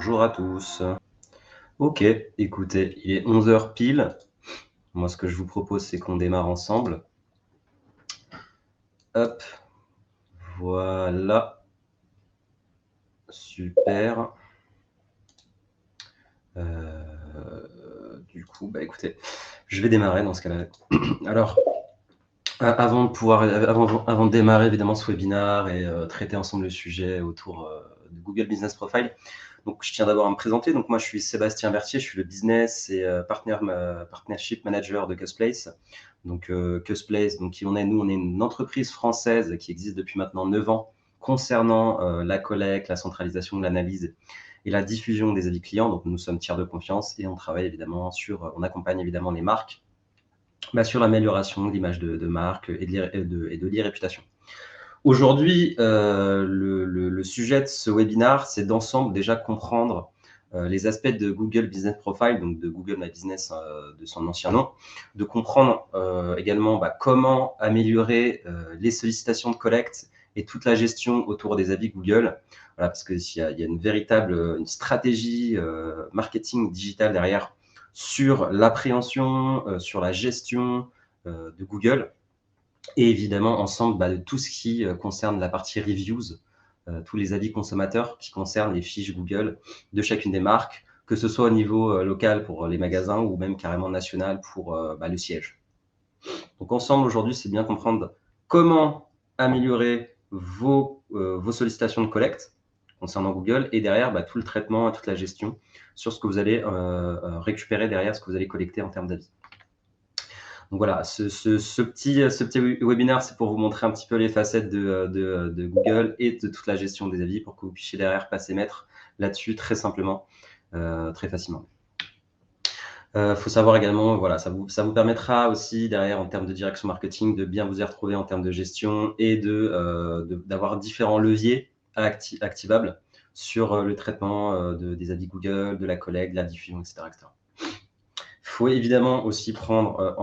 Bonjour à tous. Ok, écoutez, il est 11 heures pile. Moi, ce que je vous propose, c'est qu'on démarre ensemble. Hop, voilà. Super. Du coup, écoutez, je vais démarrer dans ce cas-là. Alors, avant de démarrer évidemment ce webinaire et traiter ensemble le sujet autour de Google Business Profile, donc je tiens d'abord à me présenter. Donc moi je suis Sébastien Berthier, je suis le business et partnership manager de Cusplace. Donc Cusplace, donc qui on est, nous on est une entreprise française qui existe depuis maintenant 9 ans concernant la collecte, la centralisation, l'analyse et la diffusion des avis clients. Donc nous sommes tiers de confiance et on travaille évidemment on accompagne évidemment les marques sur l'amélioration de l'image de marque et de l'e-réputation. Aujourd'hui, le sujet de ce webinaire, c'est d'ensemble déjà comprendre les aspects de Google Business Profile, donc de Google My Business, de son ancien nom, de comprendre également comment améliorer les sollicitations de collecte et toute la gestion autour des avis Google. Voilà, parce qu'il y a une véritable une stratégie marketing digital derrière sur l'appréhension, sur la gestion de Google. Et évidemment, ensemble, de tout ce qui concerne la partie reviews, tous les avis consommateurs qui concernent les fiches Google de chacune des marques, que ce soit au niveau local pour les magasins ou même carrément national pour le siège. Donc ensemble, aujourd'hui, c'est bien comprendre comment améliorer vos sollicitations de collecte concernant Google et derrière tout le traitement et toute la gestion sur ce que vous allez récupérer derrière, ce que vous allez collecter en termes d'avis. Donc voilà, ce petit webinaire, c'est pour vous montrer un petit peu les facettes de Google et de toute la gestion des avis pour que vous puissiez derrière passer maître là-dessus très simplement, très facilement. Faut savoir également, voilà, ça vous permettra aussi derrière en termes de direction marketing de bien vous y retrouver en termes de gestion et d'avoir différents leviers activables sur le traitement des avis Google, de la collecte, de la diffusion, etc. Il faut évidemment aussi prendre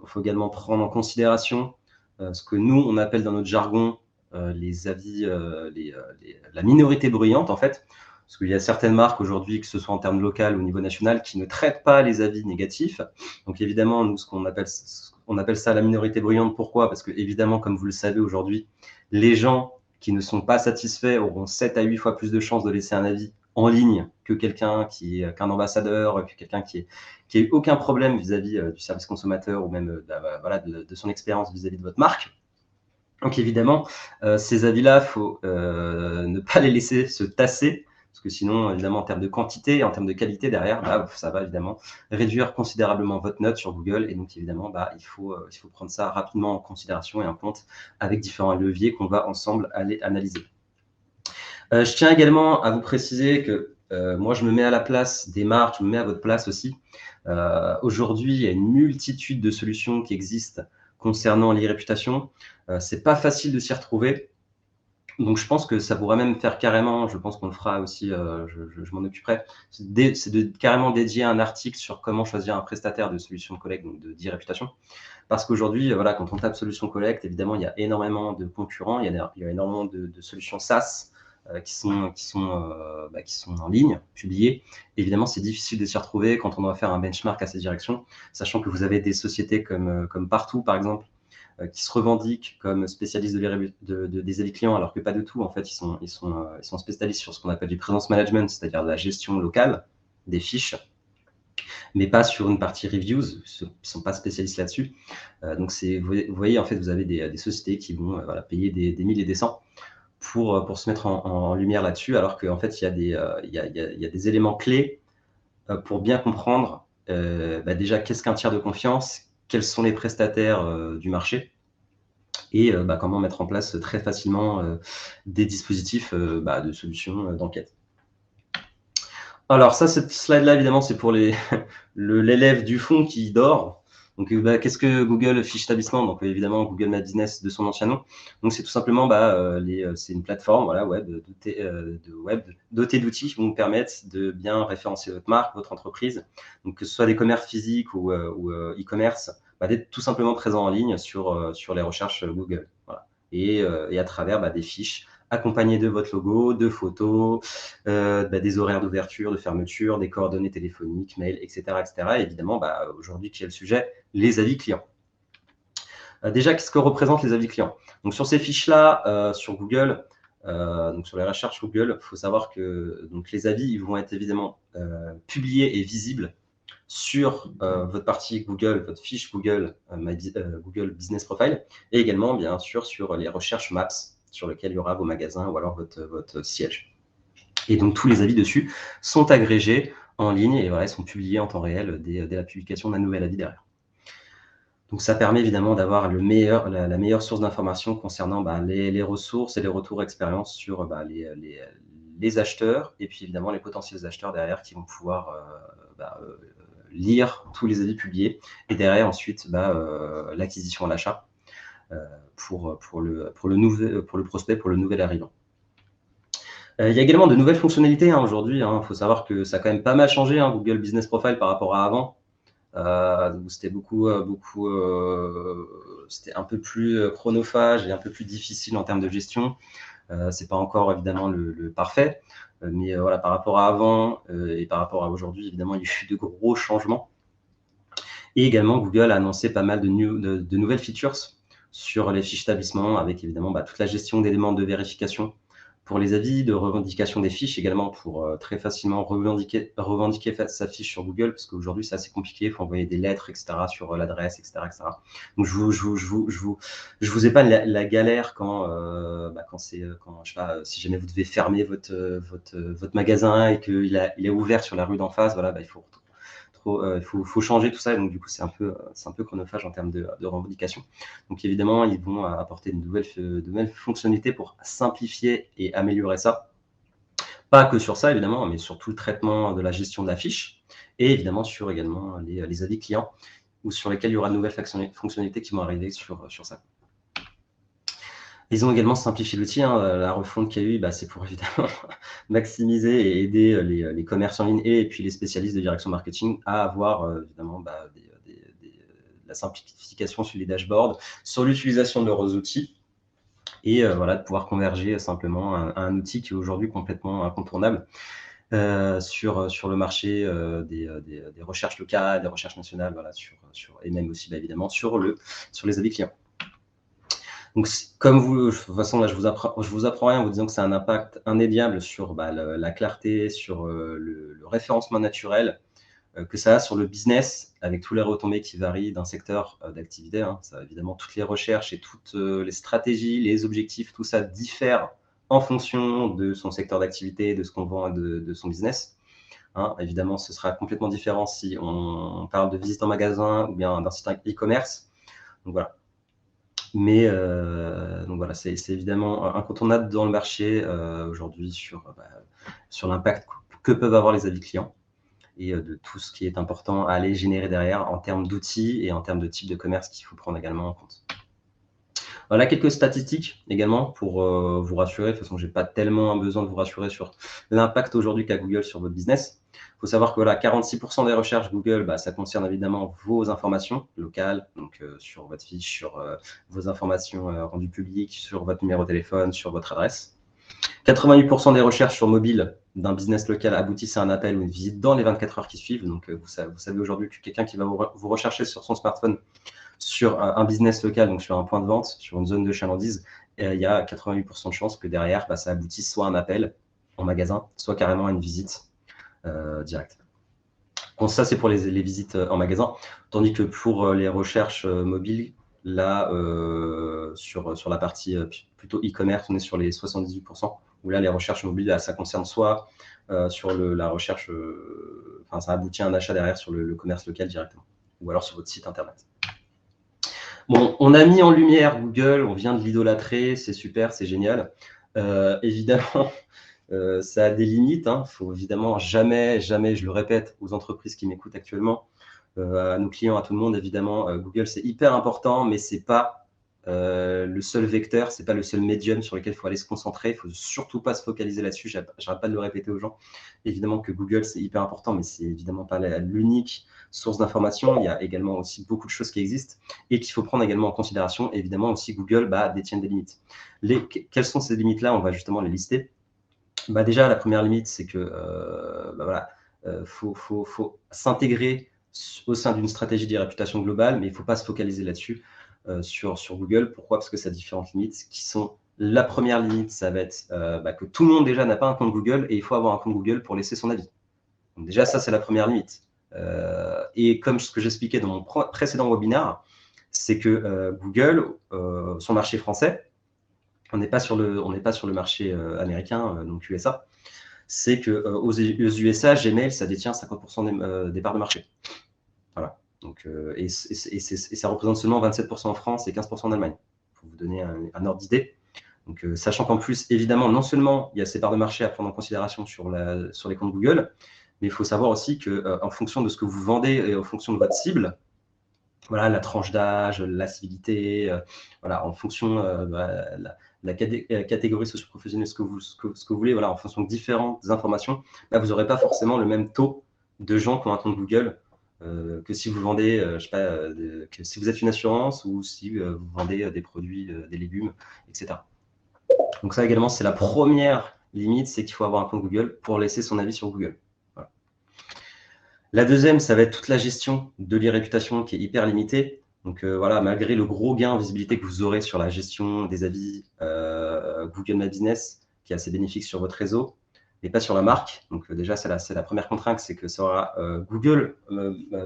faut également prendre en considération ce que nous, on appelle dans notre jargon les avis, la minorité bruyante, en fait. Parce qu'il y a certaines marques aujourd'hui, que ce soit en termes local ou au niveau national, qui ne traitent pas les avis négatifs. Donc évidemment, nous, on appelle ça la minorité bruyante. Pourquoi? Parce que évidemment, comme vous le savez aujourd'hui, les gens qui ne sont pas satisfaits auront 7 à 8 fois plus de chances de laisser un avis en ligne que qu'un ambassadeur, que quelqu'un qui a eu aucun problème vis-à-vis du service consommateur ou même de son expérience vis-à-vis de votre marque. Donc évidemment, ces avis-là, il faut ne pas les laisser se tasser, parce que sinon, évidemment, en termes de quantité et en termes de qualité derrière, ça va évidemment réduire considérablement votre note sur Google. Et donc évidemment, il faut prendre ça rapidement en considération et en compte avec différents leviers qu'on va ensemble aller analyser. Je tiens également à vous préciser que moi, je me mets à la place des marques, je me mets à votre place aussi. Aujourd'hui, il y a une multitude de solutions qui existent concernant l'e-réputation. C'est pas facile de s'y retrouver. Donc, je pense que ça pourrait même faire carrément, je pense qu'on le fera aussi, je m'en occuperai, c'est de carrément dédier un article sur comment choisir un prestataire de solution de collecte, donc de réputation. Parce qu'aujourd'hui, voilà, quand on tape solution collecte, évidemment, il y a énormément de concurrents, il y a énormément de solutions SaaS qui sont en ligne, publiées. Évidemment, c'est difficile de s'y retrouver quand on doit faire un benchmark à ces directions, sachant que vous avez des sociétés comme Partout, par exemple, qui se revendiquent comme spécialistes des avis clients, alors que pas du tout. En fait, ils sont spécialistes sur ce qu'on appelle du presence management, c'est-à-dire de la gestion locale des fiches, mais pas sur une partie reviews. Ils ne sont pas spécialistes là-dessus. Donc, vous voyez, en fait, vous avez des sociétés qui vont payer des 1000 et des 100 pour se mettre en lumière là-dessus, alors qu'en fait, il y a des éléments clés pour bien comprendre déjà qu'est-ce qu'un tiers de confiance, quels sont les prestataires du marché et comment mettre en place très facilement des dispositifs de solutions d'enquête. Alors ça, cette slide-là, évidemment, c'est pour l'élève du fond qui dort. Donc, qu'est-ce que Google Fiche Établissement? Donc, évidemment, Google My Business de son ancien nom. Donc, c'est tout simplement, c'est une plateforme web dotée d'outils qui vont vous permettre de bien référencer votre marque, votre entreprise. Donc, que ce soit des commerces physiques ou e-commerce, d'être tout simplement présent en ligne sur les recherches Google. Voilà. Et à travers des fiches accompagné de votre logo, de photos, des horaires d'ouverture, de fermeture, des coordonnées téléphoniques, mail, etc. etc. Et évidemment, aujourd'hui, qui est le sujet, les avis clients. Déjà, qu'est-ce que représentent les avis clients? Donc, sur ces fiches-là, sur Google, donc sur les recherches Google, il faut savoir que donc, les avis ils vont être évidemment publiés et visibles sur votre partie Google, votre fiche Google, Google Business Profile, et également, bien sûr, sur les recherches Maps, sur lesquelles il y aura vos magasins ou alors votre siège. Et donc, tous les avis dessus sont agrégés en ligne et voilà, sont publiés en temps réel dès la publication d'un nouvel avis derrière. Donc, ça permet évidemment d'avoir la meilleure source d'information concernant les ressources et les retours expérience sur les acheteurs et puis évidemment les potentiels acheteurs derrière qui vont pouvoir lire tous les avis publiés et derrière ensuite l'acquisition à l'achat pour le prospect, pour le nouvel arrivant. Il y a également de nouvelles fonctionnalités aujourd'hui. Il faut savoir que ça a quand même pas mal changé, Google Business Profile par rapport à avant. C'était c'était un peu plus chronophage et un peu plus difficile en termes de gestion. C'est pas encore évidemment le parfait, mais voilà, par rapport à avant et par rapport à aujourd'hui, évidemment, il y a eu de gros changements. Et également, Google a annoncé pas mal de nouvelles features sur les fiches établissements, avec évidemment toute la gestion des demandes de vérification pour les avis, de revendication des fiches également pour très facilement revendiquer sa fiche sur Google, parce qu'aujourd'hui c'est assez compliqué, il faut envoyer des lettres, etc. sur l'adresse, etc., etc. Donc je vous épargne la galère quand je sais pas, si jamais vous devez fermer votre magasin et qu'il est ouvert sur la rue d'en face, voilà, il faut changer tout ça, et donc du coup c'est un peu chronophage en termes de revendication. Donc évidemment ils vont apporter de nouvelles fonctionnalités pour simplifier et améliorer ça. Pas que sur ça évidemment, mais sur tout le traitement de la gestion de la fiche et évidemment sur également les avis clients ou sur lesquels il y aura de nouvelles fonctionnalités qui vont arriver sur ça. Ils ont également simplifié l'outil. La refonte qu'il y a eu, c'est pour évidemment maximiser et aider les commerces en ligne et puis les spécialistes de direction marketing à avoir évidemment la simplification sur les dashboards, sur l'utilisation de leurs outils et voilà, de pouvoir converger simplement à un outil qui est aujourd'hui complètement incontournable sur le marché des recherches locales, des recherches nationales, voilà, et même aussi évidemment sur les avis clients. Donc, comme de toute façon, là, je vous apprends rien en vous disant que c'est un impact indéniable sur la clarté, sur le référencement naturel, que ça a sur le business, avec tous les retombées qui varient d'un secteur d'activité. Ça, évidemment, toutes les recherches et toutes les stratégies, les objectifs, tout ça diffère en fonction de son secteur d'activité, de ce qu'on vend et de son business. Évidemment, ce sera complètement différent si on parle de visite en magasin ou bien d'un site e-commerce. Donc voilà. Mais donc voilà, c'est évidemment incontournable dans le marché aujourd'hui sur l'impact que peuvent avoir les avis clients et de tout ce qui est important à aller générer derrière en termes d'outils et en termes de type de commerce qu'il faut prendre également en compte. Voilà quelques statistiques également pour vous rassurer. De toute façon, je n'ai pas tellement besoin de vous rassurer sur l'impact aujourd'hui qu'a Google sur votre business. Il faut savoir que 46% des recherches Google, ça concerne évidemment vos informations locales, donc sur votre fiche, sur vos informations rendues publiques, sur votre numéro de téléphone, sur votre adresse. 88% des recherches sur mobile d'un business local aboutissent à un appel ou une visite dans les 24 heures qui suivent. Donc, vous savez aujourd'hui que quelqu'un qui va vous rechercher sur son smartphone sur un business local, donc sur un point de vente, sur une zone de chalandise, il y a 88% de chances que derrière, ça aboutisse soit à un appel en magasin, soit carrément à une visite directe. Donc ça, c'est pour les visites en magasin, tandis que pour les recherches mobiles, là, sur la partie plutôt e-commerce, on est sur les 78%, où là, les recherches mobiles, ça concerne soit sur la recherche, ça aboutit à un achat derrière sur le commerce local directement, ou alors sur votre site internet. Bon, on a mis en lumière Google, on vient de l'idolâtrer, c'est super, c'est génial. Évidemment, ça a des limites. Il faut évidemment jamais, je le répète aux entreprises qui m'écoutent actuellement, à nos clients, à tout le monde, évidemment, Google, c'est hyper important, mais c'est pas le seul vecteur, c'est pas le seul médium sur lequel il faut aller se concentrer. Il faut surtout pas se focaliser là-dessus. J'arrête pas de le répéter aux gens. Évidemment que Google, c'est hyper important, mais c'est évidemment pas l'unique source d'information. Il y a également aussi beaucoup de choses qui existent et qu'il faut prendre également en considération. Évidemment aussi, Google détient des limites. Quelles sont ces limites-là? On va justement les lister. Déjà, la première limite, c'est que faut s'intégrer au sein d'une stratégie de réputation globale, mais il ne faut pas se focaliser là-dessus sur Google. Pourquoi? Parce que ça a différentes limites qui sont... La première limite, ça va être que tout le monde déjà n'a pas un compte Google et il faut avoir un compte Google pour laisser son avis. Donc déjà, ça, c'est la première limite. Et comme ce que j'expliquais dans mon précédent webinaire, c'est que Google, son marché français, on n'est pas sur le marché américain, donc USA, c'est qu'aux USA, Gmail, ça détient 50% des parts de marché. Voilà. Donc, et ça représente seulement 27% en France et 15% en Allemagne, pour vous donner un ordre d'idée. Donc, sachant qu'en plus, évidemment, non seulement il y a ces parts de marché à prendre en considération sur les comptes Google, mais il faut savoir aussi qu'en fonction de ce que vous vendez et en fonction de votre cible, voilà, la tranche d'âge, la civilité, voilà, en fonction de la catégorie socio-professionnelle, ce que vous voulez, voilà, en fonction de différentes informations, vous n'aurez pas forcément le même taux de gens qui ont un compte Google que si vous vendez, je sais pas, que si vous êtes une assurance ou si vous vendez des produits, des légumes, etc. Donc ça également, c'est la première limite, c'est qu'il faut avoir un compte Google pour laisser son avis sur Google. Voilà. La deuxième, ça va être toute la gestion de l'e-réputation qui est hyper limitée. Donc voilà, malgré le gros gain en visibilité que vous aurez sur la gestion des avis Google My Business, qui est assez bénéfique sur votre réseau, mais pas sur la marque. Donc déjà, c'est la première contrainte, c'est que ça aura, Google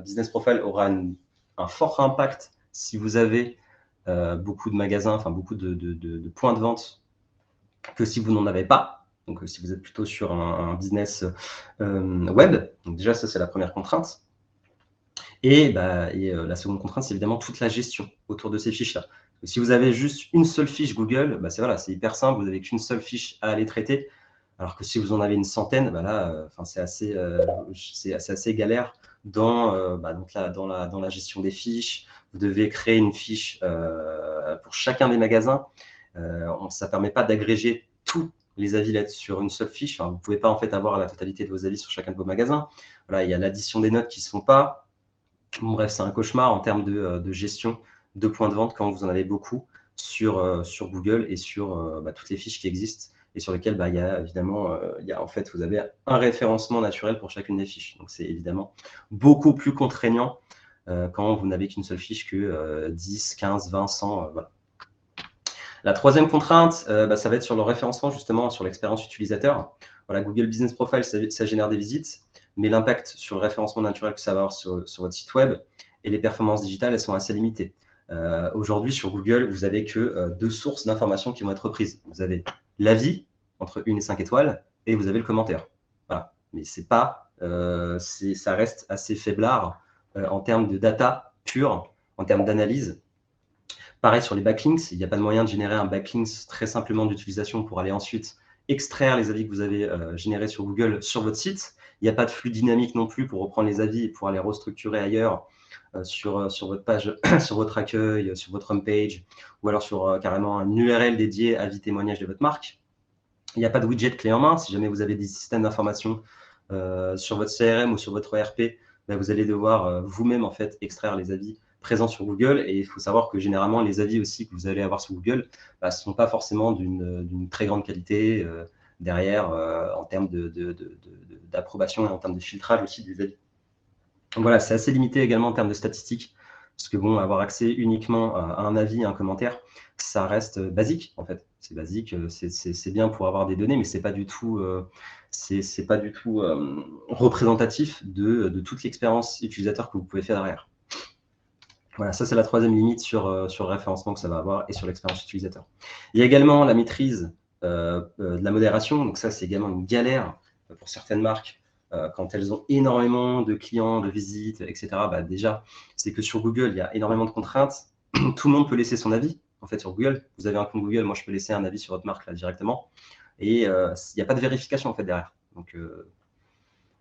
Business Profile aura un fort impact si vous avez beaucoup de magasins, enfin beaucoup de points de vente, que si vous n'en avez pas. Donc, si vous êtes plutôt sur un business web, donc déjà, ça, c'est la première contrainte. Et la seconde contrainte, c'est évidemment toute la gestion autour de ces fiches-là. Si vous avez juste une seule fiche Google, c'est hyper simple, vous n'avez qu'une seule fiche à aller traiter. Alors que si vous en avez une centaine, c'est assez galère dans la gestion des fiches. Vous devez créer une fiche pour chacun des magasins. Ça ne permet pas d'agréger tous les avis là sur une seule fiche. Enfin, vous ne pouvez pas en fait avoir la totalité de vos avis sur chacun de vos magasins. Voilà, il y a l'addition des notes qui ne se font pas. Bon, bref, c'est un cauchemar en termes de gestion de points de vente quand vous en avez beaucoup sur Google et sur toutes les fiches qui existent et sur lesquelles il y a évidemment, en fait, vous avez un référencement naturel pour chacune des fiches. Donc, c'est évidemment beaucoup plus contraignant quand vous n'avez qu'une seule fiche que 10, 15, 20, 100, voilà. La troisième contrainte, ça va être sur le référencement, justement, sur l'expérience utilisateur. Voilà, Google Business Profile, ça génère des visites, mais l'impact sur le référencement naturel que ça va avoir sur votre site web et les performances digitales, elles sont assez limitées. Aujourd'hui, sur Google, vous n'avez que 2 sources d'informations qui vont être prises. Vous avez l'avis, entre 1 et 5 étoiles, et vous avez le commentaire. Voilà. Mais c'est pas, ça reste assez faiblard en termes de data pure, en termes d'analyse. Pareil sur les backlinks, il n'y a pas de moyen de générer un backlink très simplement d'utilisation pour aller ensuite extraire les avis que vous avez générés sur Google sur votre site. Il n'y a pas de flux dynamique non plus pour reprendre les avis et pouvoir les restructurer ailleurs sur votre page, sur votre accueil, sur votre homepage, ou alors sur carrément un URL dédié avis témoignage de votre marque. Il n'y a pas de widget clé en main. Si jamais vous avez des systèmes d'information sur votre CRM ou sur votre ERP, vous allez devoir vous-même en fait extraire les avis présents sur Google. Et il faut savoir que généralement, les avis aussi que vous allez avoir sur Google ne sont pas forcément d'une très grande qualité derrière en termes d'approbation et en termes de filtrage aussi des avis. Donc voilà, c'est assez limité également en termes de statistiques, parce que bon, avoir accès uniquement à un avis, à un commentaire, ça reste basique en fait. C'est basique, c'est bien pour avoir des données, mais c'est pas du tout, représentatif de toute l'expérience utilisateur que vous pouvez faire derrière. Voilà, ça c'est la troisième limite sur le référencement que ça va avoir et sur l'expérience utilisateur. Il y a également la maîtrise de la modération, donc ça c'est également une galère pour certaines marques quand elles ont énormément de clients, de visites, etc. Déjà, c'est que sur Google, il y a énormément de contraintes. Tout le monde peut laisser son avis en fait sur Google. Vous avez un compte Google, moi je peux laisser un avis sur votre marque là directement. Et il n'y a pas de vérification en fait derrière. Donc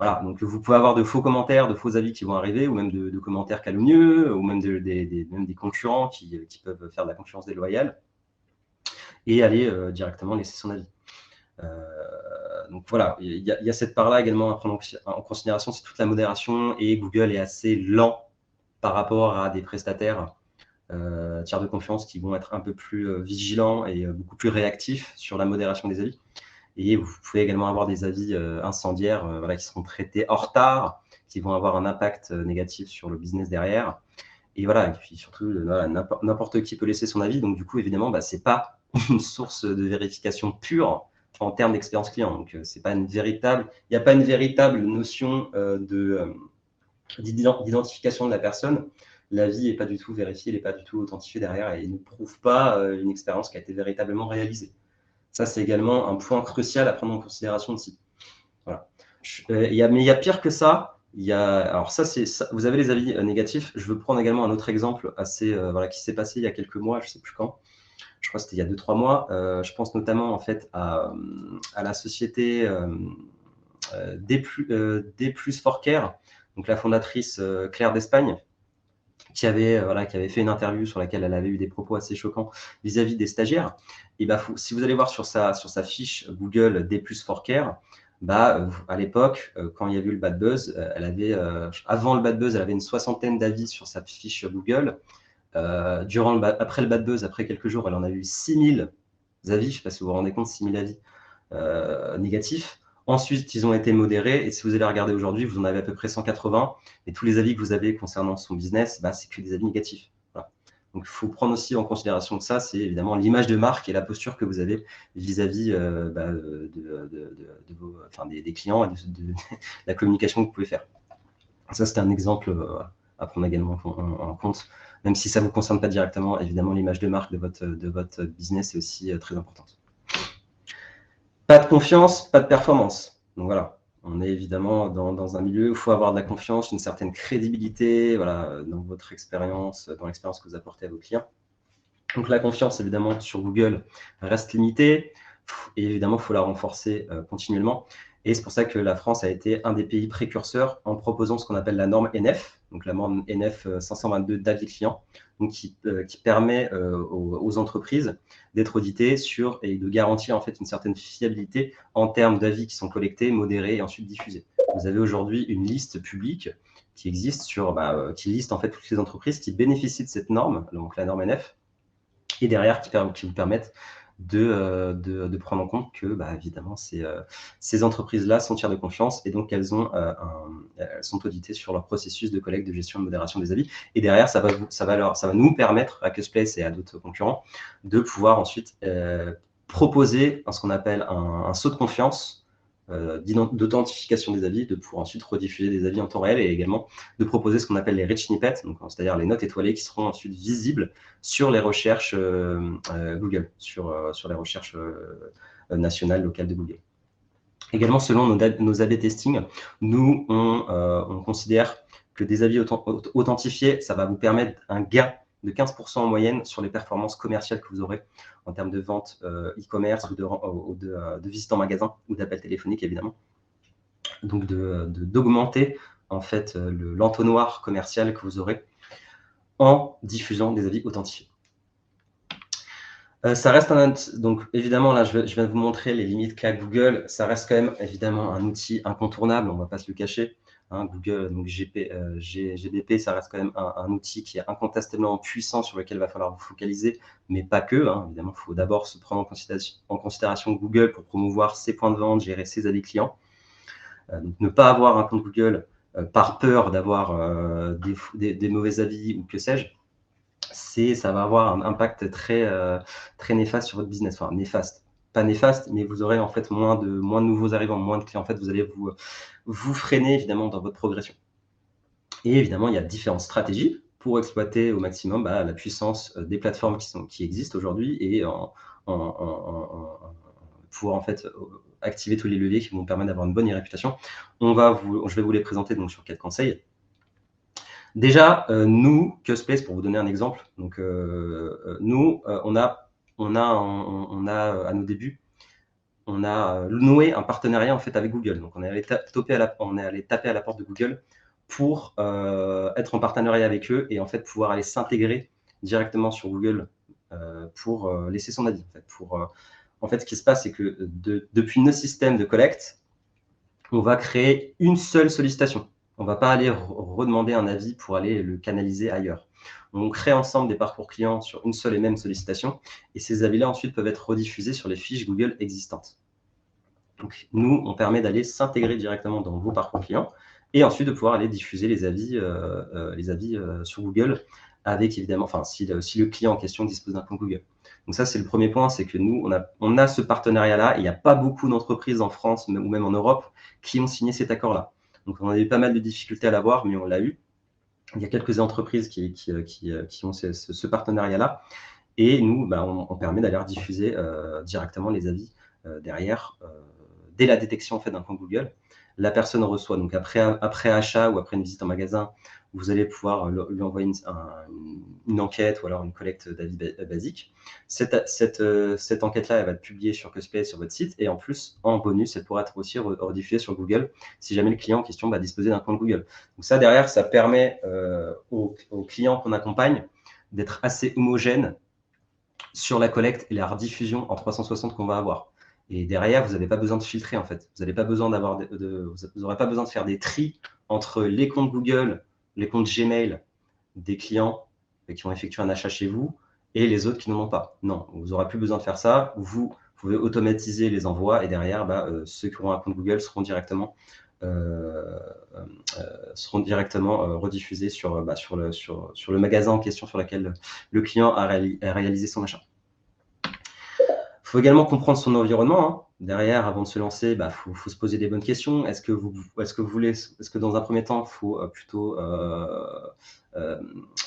Voilà, donc vous pouvez avoir de faux commentaires, de faux avis qui vont arriver, ou même de commentaires calomnieux, ou même même des concurrents qui peuvent faire de la concurrence déloyale et aller directement laisser son avis. Donc voilà, il y a cette part-là également à prendre en considération, c'est toute la modération, et Google est assez lent par rapport à des prestataires tiers de confiance qui vont être un peu plus vigilants et beaucoup plus réactifs sur la modération des avis. Et vous pouvez également avoir des avis incendiaires voilà, qui seront traités en retard, qui vont avoir un impact négatif sur le business derrière. Et voilà, et puis surtout, voilà, n'importe qui peut laisser son avis. Donc du coup, évidemment, ce n'est pas une source de vérification pure en termes d'expérience client. Donc c'est pas une véritable, il n'y a pas une véritable notion d'identification de la personne. L'avis n'est pas du tout vérifié, il n'est pas du tout authentifié derrière, et il ne prouve pas une expérience qui a été véritablement réalisée. Ça, c'est également un point crucial à prendre en considération aussi. Voilà. Mais il y a pire que ça. Alors ça, vous avez les avis négatifs. Je veux prendre également un autre exemple voilà, qui s'est passé il y a quelques mois, je ne sais plus quand. Je crois que c'était il y a 2-3 mois. Je pense notamment en fait à la société D+ Forcare, donc la fondatrice Claire d'Espagne, qui avait fait une interview sur laquelle elle avait eu des propos assez choquants vis-à-vis des stagiaires. Et si vous allez voir sur sa fiche Google D+ Forcare, à l'époque, quand il y a eu le bad buzz, avant le bad buzz, elle avait une 60aine d'avis sur sa fiche Google. Après le bad buzz, après quelques jours, elle en a eu 6000 avis, je ne sais pas si vous vous rendez compte, 6000 avis négatifs. Ensuite, ils ont été modérés, et si vous allez regarder aujourd'hui, vous en avez à peu près 180, et tous les avis que vous avez concernant son business, c'est que des avis négatifs. Voilà. Donc, il faut prendre aussi en considération que ça, c'est évidemment l'image de marque et la posture que vous avez vis-à-vis des clients et de la communication que vous pouvez faire. Ça, c'était un exemple à prendre également en compte, même si ça ne vous concerne pas directement. Évidemment, l'image de marque de votre business est aussi très importante. Pas de confiance, pas de performance. Donc voilà, on est évidemment dans un milieu où il faut avoir de la confiance, une certaine crédibilité voilà, dans votre expérience, dans l'expérience que vous apportez à vos clients. Donc la confiance, évidemment, sur Google reste limitée, et évidemment, il faut la renforcer continuellement. Et c'est pour ça que la France a été un des pays précurseurs en proposant ce qu'on appelle la norme NF, donc la norme NF 522 d'avis client, donc qui permet aux entreprises d'être auditées et de garantir en fait une certaine fiabilité en termes d'avis qui sont collectés, modérés et ensuite diffusés. Vous avez aujourd'hui une liste publique qui existe qui liste en fait toutes les entreprises qui bénéficient de cette norme, donc la norme NF, et derrière qui vous permettent de prendre en compte que, évidemment, ces entreprises-là sont tiers de confiance, et donc elles sont auditées sur leur processus de collecte, de gestion, de modération des avis. Et derrière, ça va nous permettre, à Cusplace et à d'autres concurrents, de pouvoir ensuite proposer ce qu'on appelle un saut de confiance, d'authentification des avis, de pouvoir ensuite rediffuser des avis en temps réel, et également de proposer ce qu'on appelle les rich snippets, c'est-à-dire les notes étoilées qui seront ensuite visibles sur les recherches Google, sur les recherches nationales, locales de Google. Également, selon nos A/B testing, nous, on considère que des avis authentifiés, ça va vous permettre un gain de 15% en moyenne sur les performances commerciales que vous aurez en termes de vente e-commerce ou de visite en magasin ou d'appels téléphoniques, évidemment. Donc, d'augmenter en fait l'entonnoir commercial que vous aurez en diffusant des avis authentifiés. Ça reste donc évidemment, là, je viens de vous montrer les limites qu'a Google. Ça reste quand même évidemment un outil incontournable, on ne va pas se le cacher. Google, donc GBP, ça reste quand même un outil qui est incontestablement puissant, sur lequel il va falloir vous focaliser, mais pas que. Évidemment, il faut d'abord se prendre en considération Google pour promouvoir ses points de vente, gérer ses avis clients. Donc, ne pas avoir un compte Google par peur d'avoir des mauvais avis ou que sais-je, ça va avoir un impact très néfaste sur votre business. Enfin, néfaste, pas néfaste, mais vous aurez en fait moins de nouveaux arrivants, moins de clients. En fait, vous allez vous freiner évidemment dans votre progression. Et évidemment, il y a différentes stratégies pour exploiter au maximum la puissance des plateformes qui existent aujourd'hui, et pouvoir en fait activer tous les leviers qui vont vous permettre d'avoir une bonne réputation. Je vais vous les présenter donc sur 4 conseils. Déjà, nous, Cusplace, pour vous donner un exemple, donc nous, on a à nos débuts on a noué un partenariat en fait avec Google. Donc, on est allé taper à la porte de Google pour être en partenariat avec eux et en fait pouvoir aller s'intégrer directement sur Google pour laisser son avis. En fait, ce qui se passe, c'est que depuis nos systèmes de collecte, on va créer une seule sollicitation. On ne va pas aller redemander un avis pour aller le canaliser ailleurs. On crée ensemble des parcours clients sur une seule et même sollicitation, et ces avis-là ensuite peuvent être rediffusés sur les fiches Google existantes. Donc, nous, on permet d'aller s'intégrer directement dans vos parcours clients et ensuite de pouvoir aller diffuser les avis sur Google avec évidemment, enfin, si le client en question dispose d'un compte Google. Donc ça, c'est le premier point, c'est que nous, on a ce partenariat-là et il n'y a pas beaucoup d'entreprises en France ou même en Europe qui ont signé cet accord-là. Donc, on a eu pas mal de difficultés à l'avoir, mais on l'a eu. Il y a quelques entreprises qui ont ce partenariat-là. Et nous, on permet d'aller diffuser directement les avis derrière, dès la détection en fait, d'un compte Google. La personne reçoit, donc après achat ou après une visite en magasin, vous allez pouvoir lui envoyer une enquête ou alors une collecte d'avis basique. Cette enquête-là, elle va être publiée sur Cosplay sur votre site et en plus, en bonus, elle pourra être aussi rediffusée sur Google si jamais le client en question va disposer d'un compte Google. Donc ça, derrière, ça permet aux clients qu'on accompagne d'être assez homogènes sur la collecte et la rediffusion en 360 qu'on va avoir. Et derrière, vous n'avez pas besoin de filtrer, en fait. Vous n'aurez pas besoin de faire des tris entre les comptes Google, les comptes Gmail des clients qui ont effectué un achat chez vous et les autres qui n'en ont pas. Non, vous n'aurez plus besoin de faire ça. Vous pouvez automatiser les envois et derrière, ceux qui auront un compte Google seront directement rediffusés sur le magasin en question sur lequel le client a réalisé son achat. Il faut également comprendre son environnement. Hein. Derrière, avant de se lancer, faut se poser des bonnes questions. Est-ce que dans un premier temps, il faut plutôt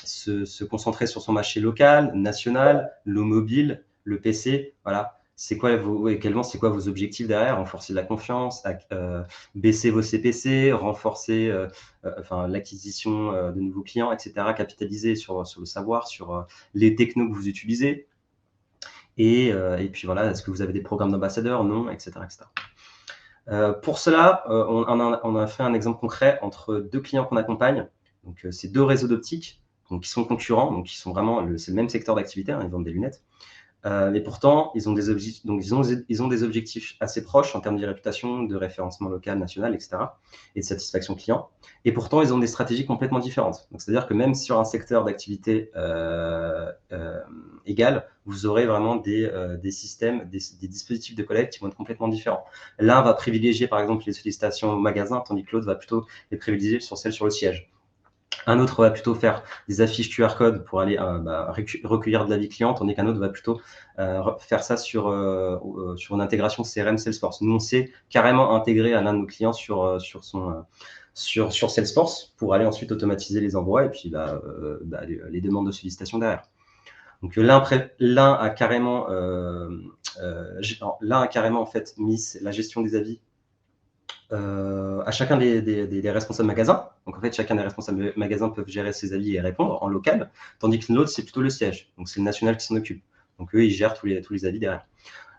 se concentrer sur son marché local, national, le mobile, le PC, voilà. C'est quoi vos objectifs derrière? Renforcer la confiance, baisser vos CPC, renforcer l'acquisition de nouveaux clients, etc. Capitaliser sur le savoir, sur les technos que vous utilisez. Et puis voilà, est-ce que vous avez des programmes d'ambassadeurs? Non, etc. Pour cela, on a fait un exemple concret entre deux clients qu'on accompagne. Donc, c'est deux réseaux d'optiques qui sont concurrents, donc c'est le même secteur d'activité, hein, ils vendent des lunettes. Mais pourtant, ils ont des objectifs assez proches en termes de réputation, de référencement local, national, etc. et de satisfaction client. Et pourtant, ils ont des stratégies complètement différentes. Donc, c'est-à-dire que même sur un secteur d'activité égal, vous aurez vraiment des systèmes, des dispositifs de collecte qui vont être complètement différents. L'un va privilégier, par exemple, les sollicitations au magasin, tandis que l'autre va plutôt les privilégier sur celles sur le siège. Un autre va plutôt faire des affiches QR code pour aller recueillir de l'avis client, tandis qu'un autre va plutôt faire ça sur une intégration CRM Salesforce. Nous, on s'est carrément intégré à l'un de nos clients sur Salesforce pour aller ensuite automatiser les envois et puis les demandes de sollicitation derrière. Donc l'un a carrément en fait mis la gestion des avis à chacun des responsables magasins. Donc, en fait, chacun des responsables magasins peuvent gérer ses avis et répondre en local, tandis que l'autre, c'est plutôt le siège. Donc, c'est le national qui s'en occupe. Donc, eux, ils gèrent tous les avis derrière.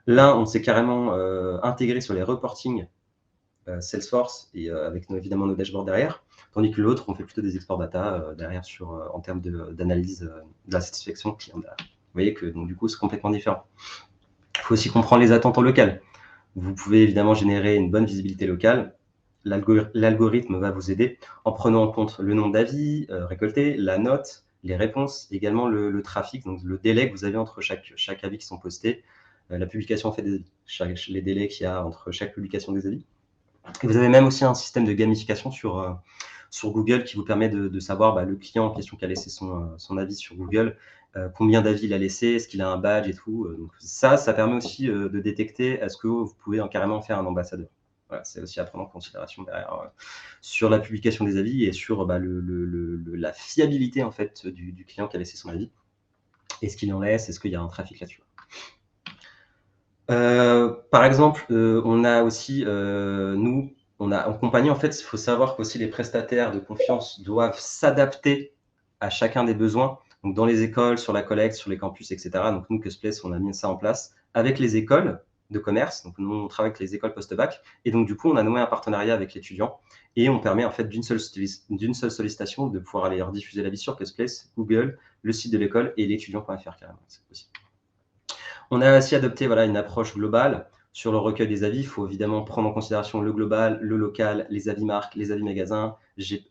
L'un, on s'est carrément intégré sur les reportings Salesforce et avec évidemment nos dashboards derrière, tandis que l'autre, on fait plutôt des exports data derrière en termes d'analyse de la satisfaction client derrière. Vous voyez que donc, du coup, c'est complètement différent. Il faut aussi comprendre les attentes en local. Vous pouvez évidemment générer une bonne visibilité locale. L'algorithme va vous aider en prenant en compte le nombre d'avis récoltés, la note, les réponses, également le trafic, donc le délai que vous avez entre chaque avis qui sont postés, la publication en fait des avis, les délais qu'il y a entre chaque publication des avis. Et vous avez même aussi un système de gamification sur Google qui vous permet de savoir le client en question qui a laissé son avis sur Google, combien d'avis il a laissé, est-ce qu'il a un badge et tout. Donc ça permet aussi de détecter est-ce que vous pouvez carrément faire un ambassadeur. Voilà, c'est aussi à prendre en considération derrière sur la publication des avis et sur la fiabilité en fait du client qui a laissé son avis. Est-ce qu'il en laisse? Est-ce qu'il y a un trafic là-dessus? Par exemple, on a aussi, en compagnie, en fait, il faut savoir qu'aussi les prestataires de confiance doivent s'adapter à chacun des besoins. Donc, dans les écoles, sur la collecte, sur les campus, etc. Donc, nous, Cosplace, on a mis ça en place avec les écoles de commerce. Donc, nous, on travaille avec les écoles post-bac. Et donc, du coup, on a noué un partenariat avec l'étudiant et on permet en fait d'une seule sollicitation de pouvoir aller rediffuser l'avis sur Cusplace, Google, le site de l'école et l'étudiant.fr carrément. C'est possible. On a aussi adopté voilà, une approche globale sur le recueil des avis. Il faut évidemment prendre en considération le global, le local, les avis marques, les avis magasins,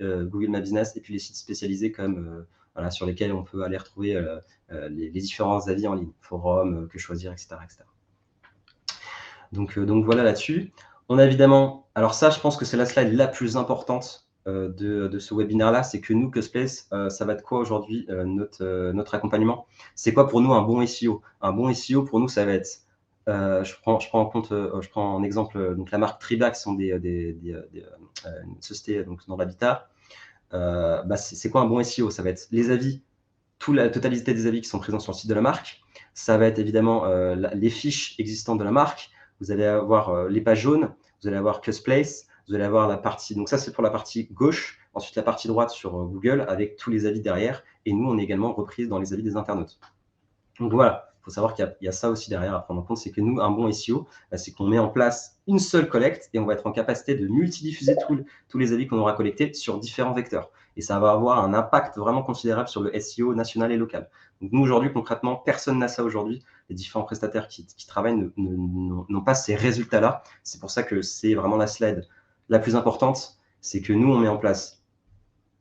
Google My Business et puis les sites spécialisés comme voilà, sur lesquels on peut aller retrouver les différents avis en ligne, forums, que choisir, etc. etc. Donc voilà là-dessus. On a évidemment, alors ça, je pense que c'est la slide la plus importante de ce webinaire-là, c'est que nous, Cusplace, ça va de quoi aujourd'hui notre accompagnement? C'est quoi pour nous un bon SEO? Un bon SEO, pour nous, ça va être, je prends en exemple donc la marque Tribac, qui sont une société donc, dans l'habitat. C'est quoi un bon SEO? Ça va être les avis, la totalité des avis qui sont présents sur le site de la marque. Ça va être évidemment les fiches existantes de la marque. Vous allez avoir les pages jaunes, vous allez avoir Cusplace, vous allez avoir la partie, donc ça c'est pour la partie gauche, ensuite la partie droite sur Google avec tous les avis derrière, et nous on est également repris dans les avis des internautes. Donc voilà, il faut savoir qu'il y a ça aussi derrière à prendre en compte, c'est que nous, un bon SEO, c'est qu'on met en place une seule collecte et on va être en capacité de multidiffuser tous les avis qu'on aura collectés sur différents vecteurs. Et ça va avoir un impact vraiment considérable sur le SEO national et local. Donc nous, aujourd'hui, concrètement, personne n'a ça aujourd'hui. Les différents prestataires qui travaillent n'ont pas ces résultats-là. C'est pour ça que c'est vraiment la slide la plus importante, c'est que nous, on met en place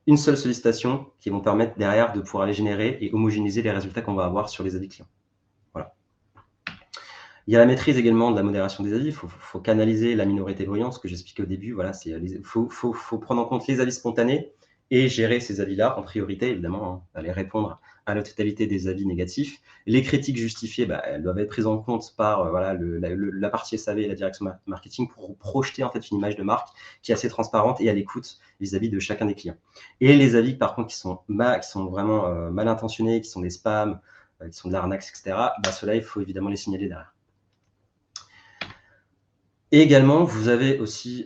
une seule sollicitation qui vont permettre derrière de pouvoir les générer et homogénéiser les résultats qu'on va avoir sur les avis clients. Voilà. Il y a la maîtrise également de la modération des avis. Il faut canaliser la minorité bruyante, ce que j'expliquais au début. Voilà, il faut prendre en compte les avis spontanés et gérer ces avis-là en priorité, évidemment, aller répondre à la totalité des avis négatifs. Les critiques justifiées, elles doivent être prises en compte par voilà, la partie SAV et la direction marketing pour projeter en fait une image de marque qui est assez transparente et à l'écoute vis-à-vis de chacun des clients. Et les avis, par contre, qui sont vraiment mal intentionnés, qui sont des spams, qui sont de l'arnaque, etc., ceux-là, il faut évidemment les signaler derrière. Et également, vous avez aussi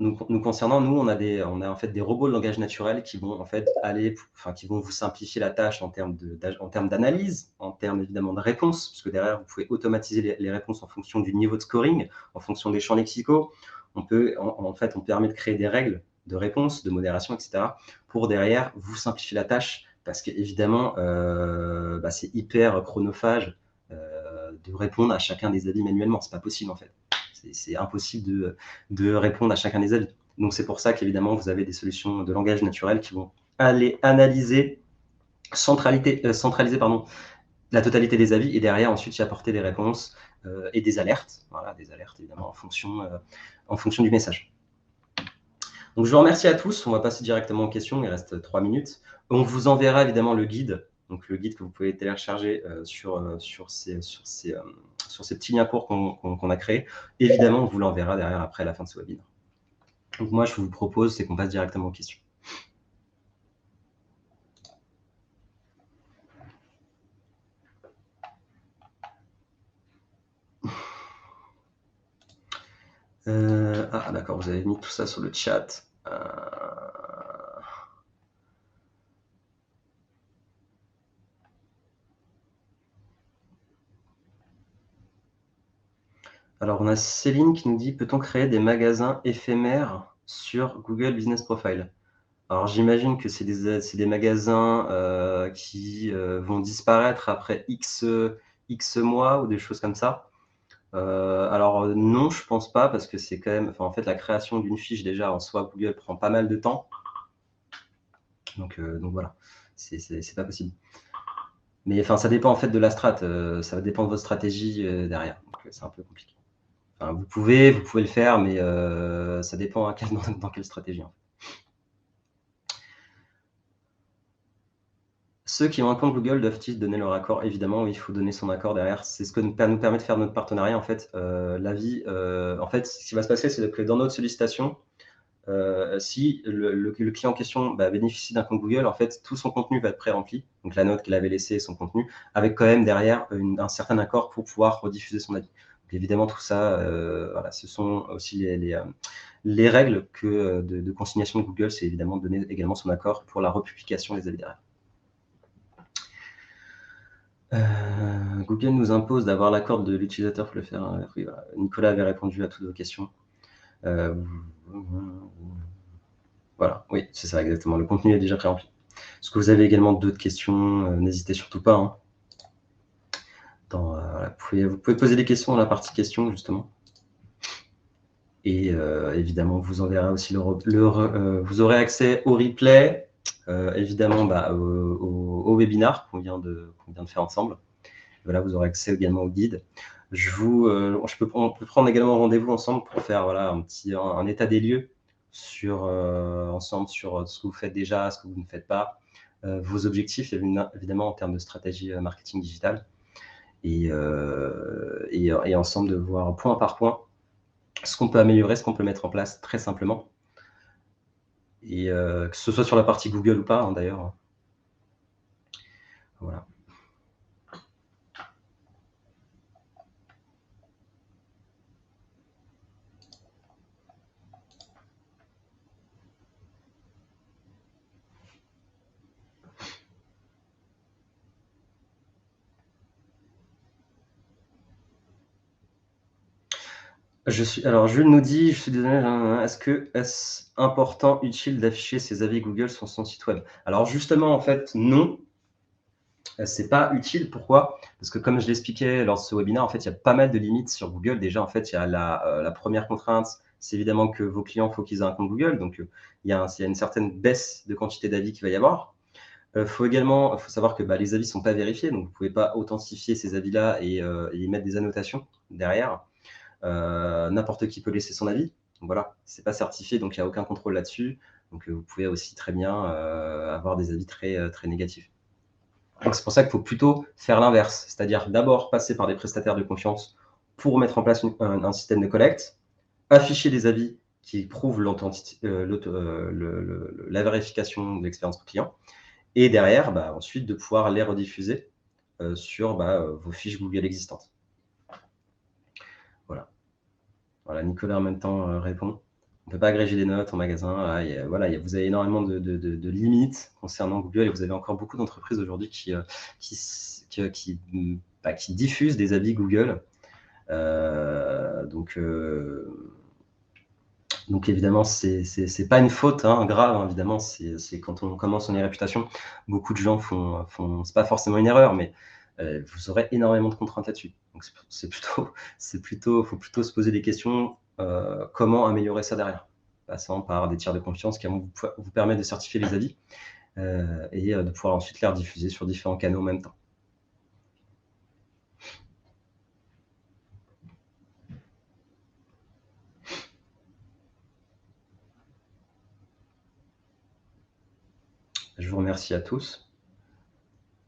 nous concernant, nous, on a en fait des robots de langage naturel qui vont en fait qui vont vous simplifier la tâche en termes d'analyse, en termes évidemment de réponse, parce que derrière, vous pouvez automatiser les réponses en fonction du niveau de scoring, en fonction des champs lexicaux. On permet de créer des règles de réponse, de modération, etc. pour derrière vous simplifier la tâche, parce qu'évidemment, c'est hyper chronophage de répondre à chacun des avis manuellement. C'est pas possible en fait. C'est impossible de répondre à chacun des avis. Donc c'est pour ça qu'évidemment vous avez des solutions de langage naturel qui vont aller analyser, centraliser la totalité des avis et derrière ensuite y apporter des réponses et des alertes. Voilà, des alertes évidemment en fonction du message. Donc je vous remercie à tous. On va passer directement aux questions. Il reste 3 minutes. On vous enverra évidemment le guide. Donc le guide que vous pouvez télécharger sur ces petits liens courts qu'on a créés. Évidemment, on vous l'enverra derrière après la fin de ce webinaire. Donc moi, je vous propose, c'est qu'on passe directement aux questions. D'accord, vous avez mis tout ça sur le chat. Alors, on a Céline qui nous dit, peut-on créer des magasins éphémères sur Google Business Profile? Alors, j'imagine que c'est des magasins qui vont disparaître après X mois ou des choses comme ça. Alors, non, je pense pas, parce que c'est quand même, en fait, la création d'une fiche, déjà, en soi, Google prend pas mal de temps. Donc voilà, c'est pas possible. Mais ça dépend en fait de la strat, ça dépend de votre stratégie derrière. Donc c'est un peu compliqué. Vous pouvez le faire, mais ça dépend dans quelle stratégie. En fait. Ceux qui ont un compte Google doivent-ils donner leur accord? Évidemment, oui, il faut donner son accord derrière. C'est ce que nous permet de faire notre partenariat. En fait, en fait, ce qui va se passer, c'est que dans notre sollicitation, si le client en question bénéficie d'un compte Google, en fait, tout son contenu va être pré-rempli, donc la note qu'il avait laissée et son contenu, avec quand même derrière un certain accord pour pouvoir rediffuser son avis. Donc, évidemment, tout ça, voilà, ce sont aussi les règles de consignation de Google, c'est évidemment de donner également son accord pour la republication des avis derrière. Google nous impose d'avoir l'accord de l'utilisateur pour le faire. Oui, voilà. Nicolas avait répondu à toutes vos questions. Voilà, oui, c'est ça exactement. Le contenu est déjà pré-rempli. Est-ce que vous avez également d'autres questions? N'hésitez surtout pas, hein. Voilà, vous pouvez poser des questions dans la partie questions, justement. Et évidemment, vous enverrez aussi vous aurez accès au replay, évidemment au webinar qu'on vient de faire ensemble. Voilà, vous aurez accès également au guide. On peut prendre également rendez-vous ensemble pour faire voilà, un état des lieux ensemble sur ce que vous faites déjà, ce que vous ne faites pas, vos objectifs, évidemment en termes de stratégie marketing digital. Et ensemble de voir point par point ce qu'on peut améliorer, ce qu'on peut mettre en place très simplement. Et que ce soit sur la partie Google ou pas, hein, d'ailleurs. Voilà. Alors, Jules nous dit, je suis désolé, est-ce important, utile d'afficher ses avis Google sur son site web? Alors justement, en fait, non. C'est pas utile. Pourquoi? Parce que comme je l'expliquais lors de ce webinaire, en fait, il y a pas mal de limites sur Google. Déjà, en fait, il y a la première contrainte, c'est évidemment que vos clients, il faut qu'ils aient un compte Google. Donc, il y a une certaine baisse de quantité d'avis qu'il va y avoir. Faut savoir que les avis ne sont pas vérifiés, donc vous ne pouvez pas authentifier ces avis-là et y mettre des annotations derrière. N'importe qui peut laisser son avis. Donc voilà, c'est pas certifié, donc il n'y a aucun contrôle là-dessus. Donc vous pouvez aussi très bien avoir des avis très, très négatifs. Donc c'est pour ça qu'il faut plutôt faire l'inverse, c'est-à-dire d'abord passer par des prestataires de confiance pour mettre en place un système de collecte, afficher des avis qui prouvent la vérification de l'expérience client, et derrière, ensuite, de pouvoir les rediffuser sur vos fiches Google existantes. Voilà. Voilà, Nicolas en même temps répond. On ne peut pas agréger des notes en magasin. Vous avez énormément de limites concernant Google et vous avez encore beaucoup d'entreprises aujourd'hui qui diffusent des avis Google. Donc évidemment, c'est pas une faute grave, hein, évidemment. C'est quand on commence son réputation, beaucoup de gens font c'est pas forcément une erreur, mais vous aurez énormément de contraintes là-dessus. Donc faut plutôt se poser des questions. Comment améliorer ça derrière, passant par des tiers de confiance qui vont vous permettre de certifier les avis et de pouvoir ensuite les rediffuser sur différents canaux en même temps. Je vous remercie à tous.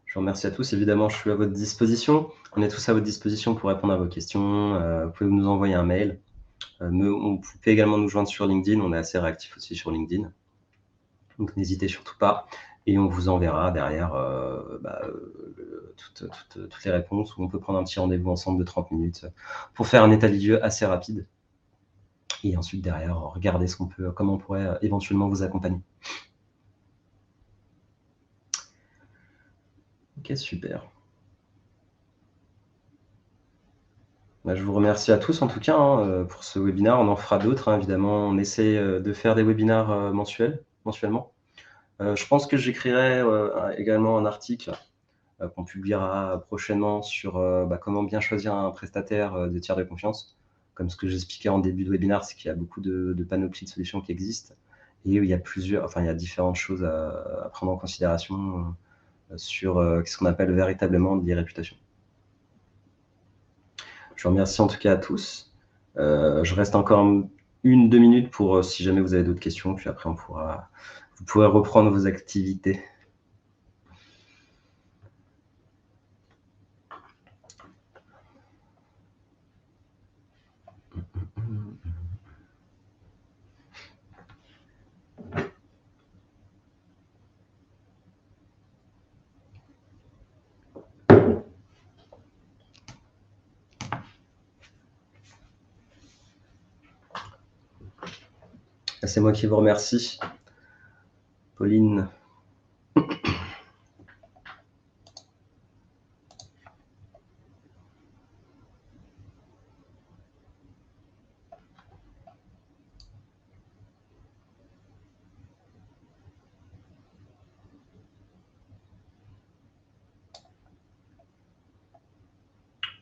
Je vous remercie à tous. Évidemment, je suis à votre disposition. On est tous à votre disposition pour répondre à vos questions. Vous pouvez nous envoyer un mail. Vous pouvez également nous joindre sur LinkedIn. On est assez réactifs aussi sur LinkedIn. Donc, n'hésitez surtout pas. Et on vous enverra derrière toutes les réponses. Ou on peut prendre un petit rendez-vous ensemble de 30 minutes pour faire un état des lieux assez rapide. Et ensuite, derrière, regarder comment on pourrait éventuellement vous accompagner. Ok, super. Je vous remercie à tous en tout cas pour ce webinaire. On en fera d'autres, évidemment. On essaie de faire des webinaires mensuellement. Je pense que j'écrirai également un article qu'on publiera prochainement sur comment bien choisir un prestataire de tiers de confiance. Comme ce que j'expliquais en début de webinaire, c'est qu'il y a beaucoup de panoplies de solutions qui existent et il y a différentes choses à prendre en considération sur ce qu'on appelle véritablement des réputations. Je vous remercie en tout cas à tous. Je reste encore 1-2 minutes pour si jamais vous avez d'autres questions, puis après vous pourrez reprendre vos activités. C'est moi qui vous remercie. Pauline.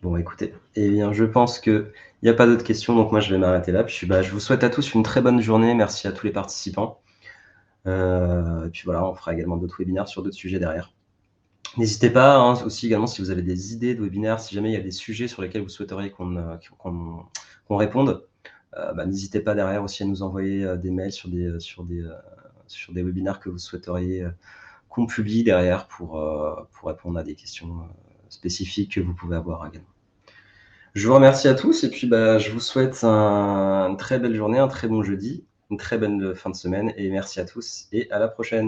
Bon, écoutez, eh bien, je pense qu'il n'y a pas d'autres questions, donc moi, je vais m'arrêter là. Puis, bah, je vous souhaite à tous une très bonne journée. Merci à tous les participants. Et puis voilà, on fera également d'autres webinaires sur d'autres sujets derrière. N'hésitez pas, hein, aussi également si vous avez des idées de webinaires, si jamais il y a des sujets sur lesquels vous souhaiteriez qu'on réponde, bah, n'hésitez pas derrière aussi à nous envoyer des mails sur des webinaires que vous souhaiteriez qu'on publie derrière pour répondre à des questions spécifiques que vous pouvez avoir également. Je vous remercie à tous et puis bah, je vous souhaite une très belle journée, un très bon jeudi, une très bonne fin de semaine et merci à tous et à la prochaine.